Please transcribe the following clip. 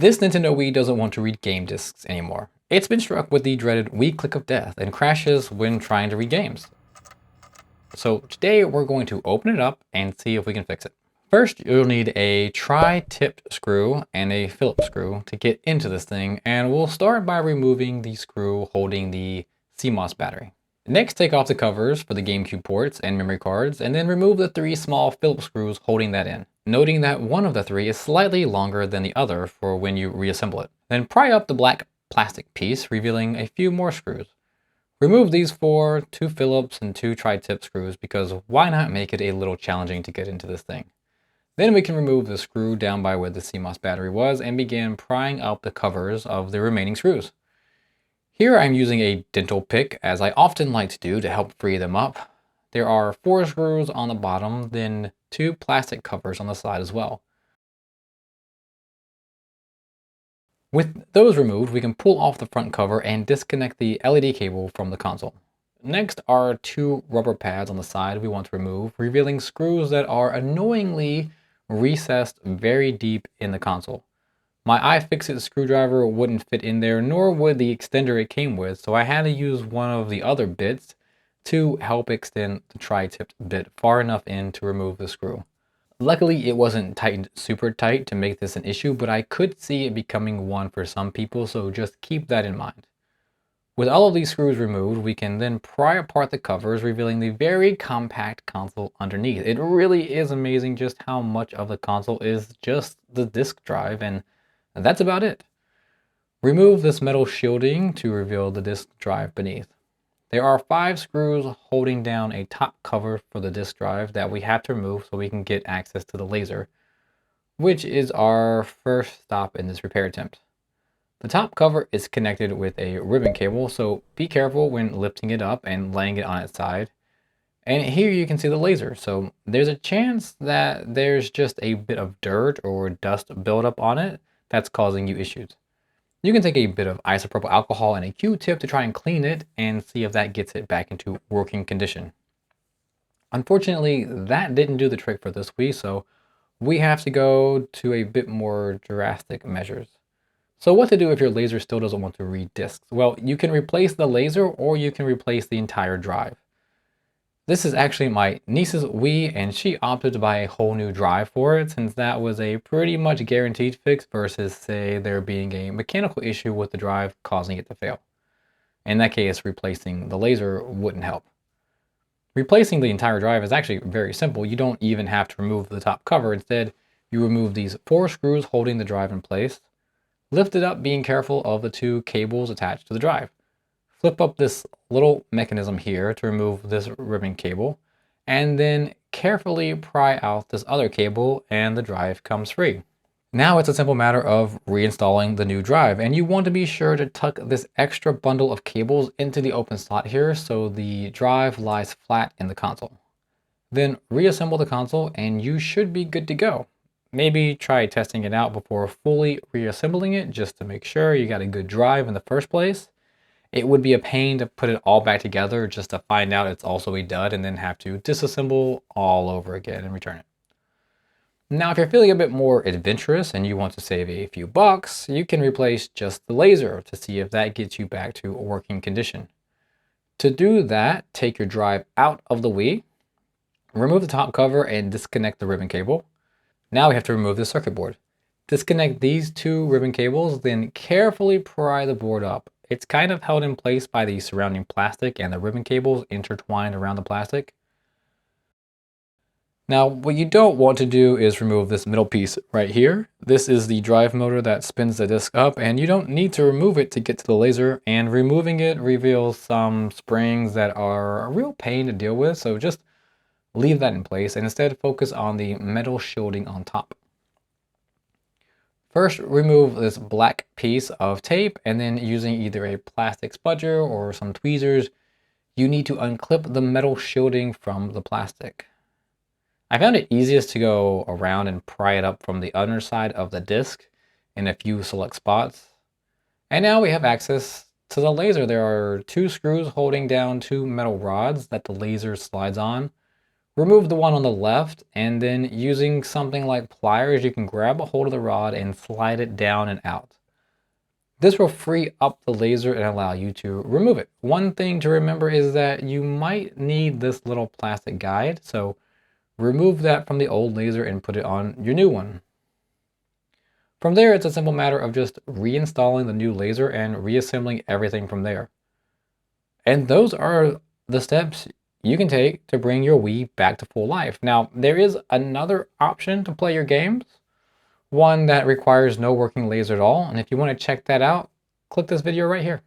This Nintendo Wii doesn't want to read game discs anymore. It's been struck with the dreaded Wii click of death and crashes when trying to read games. So today we're going to open it up and see if we can fix it. First, you'll need a tri-tipped screw and a Phillips screw to get into this thing, and we'll start by removing the screw holding the CMOS battery. Next, take off the covers for the GameCube ports and memory cards, and then remove the 3 small Phillips screws holding that in, noting that one of the 3 is slightly longer than the other for when you reassemble it. Then pry up the black plastic piece, revealing a few more screws. Remove these 2 Phillips and 2 tri-tip screws, because why not make it a little challenging to get into this thing? Then we can remove the screw down by where the CMOS battery was and begin prying up the covers of the remaining screws. Here I'm using a dental pick, as I often like to do to help free them up. There are 4 screws on the bottom, then 2 plastic covers on the side as well. With those removed, we can pull off the front cover and disconnect the LED cable from the console. Next are 2 rubber pads on the side we want to remove, revealing screws that are annoyingly recessed very deep in the console. My iFixit screwdriver wouldn't fit in there, nor would the extender it came with, so I had to use one of the other bits to help extend the tri-tipped bit far enough in to remove the screw. Luckily, it wasn't tightened super tight to make this an issue, but I could see it becoming one for some people, so just keep that in mind. With all of these screws removed, we can then pry apart the covers, revealing the very compact console underneath. It really is amazing just how much of the console is just the disk drive, and that's about it. Remove this metal shielding to reveal the disk drive beneath. There are 5 screws holding down a top cover for the disk drive that we have to remove so we can get access to the laser, which is our first stop in this repair attempt. The top cover is connected with a ribbon cable, so be careful when lifting it up and laying it on its side. And here you can see the laser, so there's a chance that there's just a bit of dirt or dust buildup on it that's causing you issues. You can take a bit of isopropyl alcohol and a Q-tip to try and clean it and see if that gets it back into working condition. Unfortunately, that didn't do the trick for this Wii, so we have to go to a bit more drastic measures. So what to do if your laser still doesn't want to read discs? Well, you can replace the laser or you can replace the entire drive. This is actually my niece's Wii, and she opted to buy a whole new drive for it, since that was a pretty much guaranteed fix versus, say, there being a mechanical issue with the drive causing it to fail. In that case, replacing the laser wouldn't help. Replacing the entire drive is actually very simple. You don't even have to remove the top cover. Instead, you remove these 4 screws holding the drive in place, lift it up being careful of the 2 cables attached to the drive. Flip up this little mechanism here to remove this ribbon cable, and then carefully pry out this other cable and the drive comes free. Now it's a simple matter of reinstalling the new drive, and you want to be sure to tuck this extra bundle of cables into the open slot here so the drive lies flat in the console. Then reassemble the console and you should be good to go. Maybe try testing it out before fully reassembling it just to make sure you got a good drive in the first place. It would be a pain to put it all back together just to find out it's also a dud and then have to disassemble all over again and return it. Now, if you're feeling a bit more adventurous and you want to save a few bucks, you can replace just the laser to see if that gets you back to working condition. To do that, take your drive out of the Wii, remove the top cover and disconnect the ribbon cable. Now we have to remove the circuit board. Disconnect these 2 ribbon cables, then carefully pry the board up. It's kind of held in place by the surrounding plastic and the ribbon cables intertwined around the plastic. Now, what you don't want to do is remove this middle piece right here. This is the drive motor that spins the disc up, and you don't need to remove it to get to the laser, and removing it reveals some springs that are a real pain to deal with, so just leave that in place and instead focus on the metal shielding on top. First, remove this black piece of tape, and then using either a plastic spudger or some tweezers, you need to unclip the metal shielding from the plastic. I found it easiest to go around and pry it up from the underside of the disc in a few select spots. And now we have access to the laser. There are 2 screws holding down 2 metal rods that the laser slides on. Remove the one on the left, and then using something like pliers, you can grab a hold of the rod and slide it down and out. This will free up the laser and allow you to remove it. One thing to remember is that you might need this little plastic guide, so remove that from the old laser and put it on your new one. From there, it's a simple matter of just reinstalling the new laser and reassembling everything from there. And those are the steps you can take to bring your Wii back to full life. Now, there is another option to play your games, one that requires no working laser at all. And if you want to check that out, click this video right here.